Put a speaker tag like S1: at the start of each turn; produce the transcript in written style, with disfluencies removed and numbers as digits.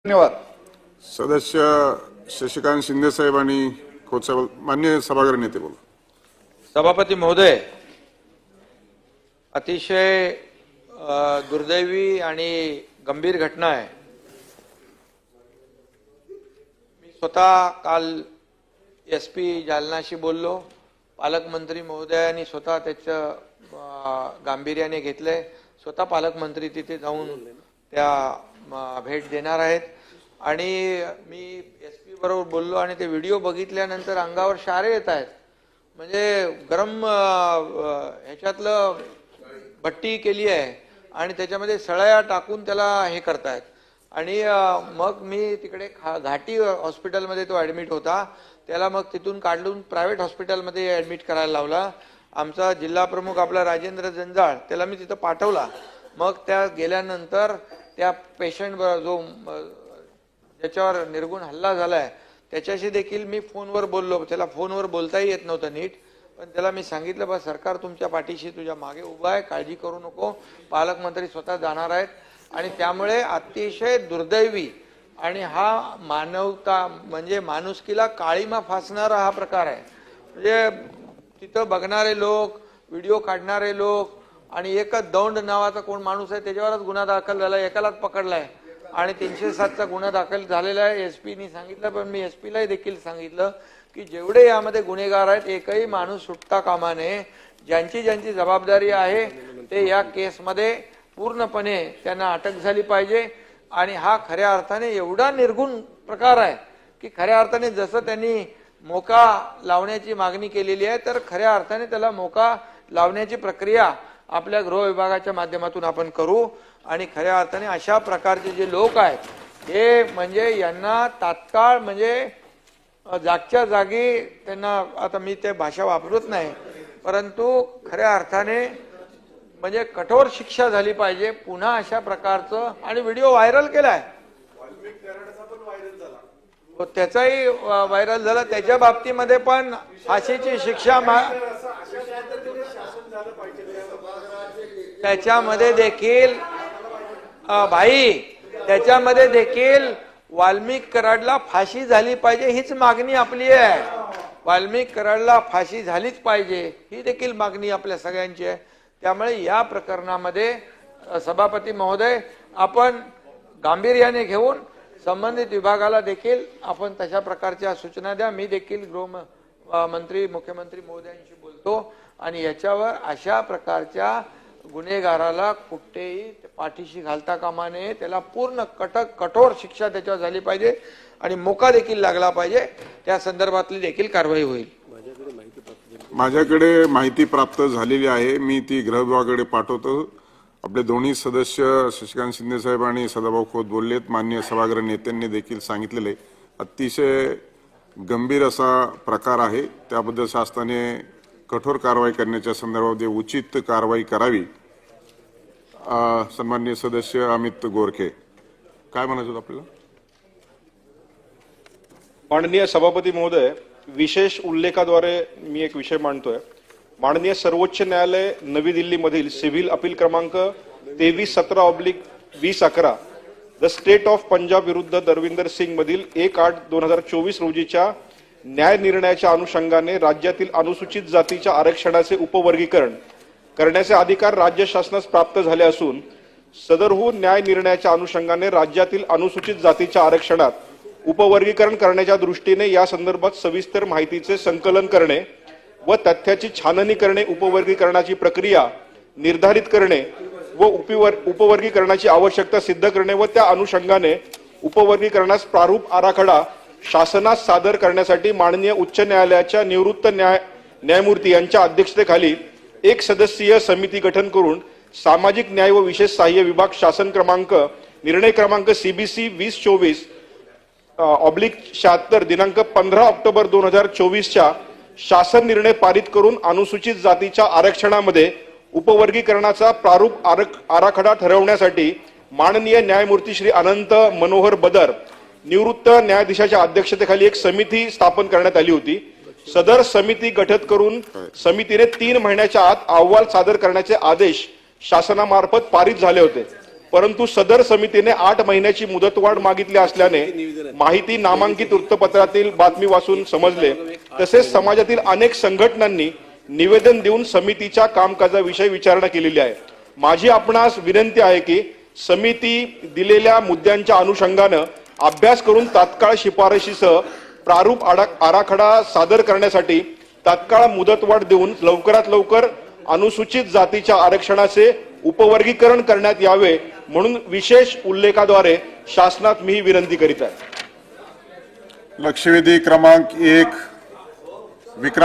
S1: धन्यवाद.
S2: सदस्य शशिकांत शिंदे साहेब आणि खोत साहेब, मान्य सभागृह नेते बोला.
S3: सभापती महोदय, अतिशय दुर्दैवी आणि गंभीर घटना आहे. मी स्वतः काल SP जालनाशी बोललो. पालकमंत्री महोदयांनी स्वतः त्याचं गांभीर्याने घेतलंय. स्वतः पालकमंत्री तिथे जाऊन त्या भेट देणार आहेत आणि मी SP बरोबर बोललो आणि ते व्हिडिओ बघितल्यानंतर अंगावर शारे येत आहेत. म्हणजे गरम ह्याच्यातलं भट्टी केली आहे आणि त्याच्यामध्ये सळया टाकून त्याला हे करतायत. आणि मग मी तिकडे घाटी हॉस्पिटलमध्ये तो ॲडमिट होता. त्याला मग तिथून काढून प्रायव्हेट हॉस्पिटलमध्ये ॲडमिट करायला लावला. आमचा जिल्हा प्रमुख आपला राजेंद्र जंजाळ त्याला मी तिथं पाठवला. मग त्या गेल्यानंतर त्या पेशंट जो ज्याच्यावर निर्गुण हल्ला झालाय त्याच्याशी देखील मी फोनवर बोललो. त्याला फोनवर बोलताही येत नव्हतं नीट, पण त्याला मी सांगितलं बा सरकार तुमच्या पाठीशी तुझ्या मागे उभा आहे, काळजी करू नको. पालकमंत्री स्वतः जाणार आहेत. आणि त्यामुळे अतिशय दुर्दैवी आणि हा मानवता म्हणजे माणुसकीला काळीमा फासणारा हा प्रकार आहे. म्हणजे तिथं बघणारे लोक, व्हिडिओ काढणारे लोक आणि एकच दौंड नावाचा कोण माणूस आहे त्याच्यावरच गुन्हा दाखल झाला, एकालाच पकडलाय आणि 307चा गुन्हा दाखल झालेला आहे. SPनी सांगितलं, पण मी SPलाही देखील सांगितलं की जेवढे यामध्ये गुन्हेगार आहेत एकही माणूस सुटता कामा नये. ज्यांची ज्यांची जबाबदारी आहे ते या केसमध्ये पूर्णपणे त्यांना अटक झाली पाहिजे. आणि हा खऱ्या अर्थाने एवढा निर्गुण प्रकार आहे की खऱ्या अर्थाने जसं त्यांनी मोका लावण्याची मागणी केलेली आहे तर खऱ्या अर्थाने त्याला मोका लावण्याची प्रक्रिया आपल्या गृह विभागाच्या माध्यमातून आपण करू. आणि खऱ्या अर्थाने अशा प्रकारचे जे लोक आहेत हे म्हणजे यांना तात्काळ म्हणजे जागच्या जागी त्यांना, आता मी ते भाषा वापरत नाही, परंतु खऱ्या अर्थाने म्हणजे कठोर शिक्षा झाली पाहिजे. पुन्हा अशा प्रकारचं आणि व्हिडिओ व्हायरल केलाय, त्याचाही व्हायरल झाला. त्याच्या बाबतीमध्ये पण फाशीची शिक्षा त्याच्यामध्ये देखील त्याच्यामध्ये देखील वाल्मिक कराडला फाशी झाली पाहिजे हीच मागणी आपली आहे. वाल्मिक कराडला फाशी झालीच पाहिजे ही देखील मागणी आपल्या सगळ्यांची आहे. त्यामुळे या प्रकरणामध्ये सभापती महोदय आपण गांभीर्याने घेऊन संबंधित विभागाला देखील आपण तशा प्रकारच्या सूचना द्या. मी देखील गृहमंत्री मुख्यमंत्री महोदयांशी बोलतो आणि याच्यावर अशा प्रकारच्या गुन्हेगाराला कुठेही पाठीशी घालता कामा नये. त्याला पूर्ण कठोर शिक्षा त्याच्यावर झाली पाहिजे आणि मोका देखील लागला पाहिजे. त्या संदर्भातली देखील कारवाई होईल.
S2: माझ्याकडे माहिती प्राप्त झालेली आहे, मी ती गृह विभागाकडे पाठवतो. आपले दोन्ही सदस्य शशिकांत शिंदे साहेब आणि सदाभाऊ खोत बोललेत. मान्य सभागृह नेत्यांनी देखील सांगितलेले अतिशय गंभीर असा प्रकार आहे. त्याबद्दल शासनाने कठोर कारवाई करण्याच्या संदर्भात उचित कारवाई करावी. सन्माननीय सदस्य अमित गोरखे, काय म्हणायचं आपल्याला?
S4: माननीय सभापती महोदय, विशेष उल्लेखाद्वारे मी एक विषय मांडतोय. माननीय सर्वोच्च न्यायालय नवी दिल्ली मधील सिव्हिल अपील क्रमांक 2317/2011 द स्टेट ऑफ पंजाब विरुद्ध दरविंदर सिंग मधील 1/8/2024 रोजीच्या न्याय निर्णयाच्या अनुषंगाने राज्यातील अनुसूचित जातीच्या आरक्षणाचे उपवर्गीकरण करण्याचे अधिकार राज्य शासनास प्राप्त झाले असून सदरहून न्याय निर्णयाच्या अनुषंगाने राज्यातील अनुसूचित जातीच्या आरक्षणात उपवर्गीकरण करण्याच्या दृष्टीने या संदर्भात सविस्तर माहितीचे संकलन करणे व तथ्याची छाननी करणे, उपवर्गीकरणाची प्रक्रिया निर्धारित करणे व उपवर्गीकरणाची आवश्यकता सिद्ध करणे व त्या अनुषंगाने उपवर्गीकरणास प्रारूप आराखडा शासनास सादर करण्यासाठी माननीय उच्च न्यायालयाच्या निवृत्त न्यायमूर्ती यांच्या अध्यक्षतेखाली एक सदस्यीय समिती गठन करून सामाजिक न्याय व विशेष सहाय्य विभाग शासन क्रमांक निर्णय क्रमांक CBC 2024/76 दिनांक 15 ऑक्टोबर 2024च्या शासन निर्णय पारित करून अनुसूचित जातीच्या आरक्षणामध्ये उपवर्गीकरणाचा प्रारूप आराखडा ठरवण्यासाठी माननीय न्यायमूर्ती श्री अनंत मनोहर बदर निवृत्त न्यायाधीशाच्या अध्यक्षतेखाली एक समिती स्थापन करण्यात आली होती. सदर समिती गठीत करून समितीने 3 महिन्याच्या आत अहवाल सादर करण्याचे आदेश शासनामार्फत पारित झाले होते. परंतु सदर समितीने 8 महिन्याची मुदतवाढ मागितली असल्याने माहिती नामांकित वृत्तपत्रातील बातमी वाचून समजले। तसेच समाजातील अनेक संघटनांनी निवेदन देऊन समितीच्या कामकाजाविषयी विचारणा केलेली आहे। माझी आपणास विनंती आहे की समिती दिलेल्या मुद्द्यांच्या अनुषंगाने अभ्यास करून तात्काळ शिफारशीसह प्रारूप आराखडा सादर करण्यासाठी तात्काळ मुदतवाढ देऊन लवकरात लवकर अनुसूचित जातीच्या आरक्षणाचे उपवर्गीकरण करण्यात यावे म्हणून विशेष उल्लेखाद्वारे शासनात मी ही विनंती करीत आहे।
S2: लक्षवेधी क्रमांक 1 विक्रांत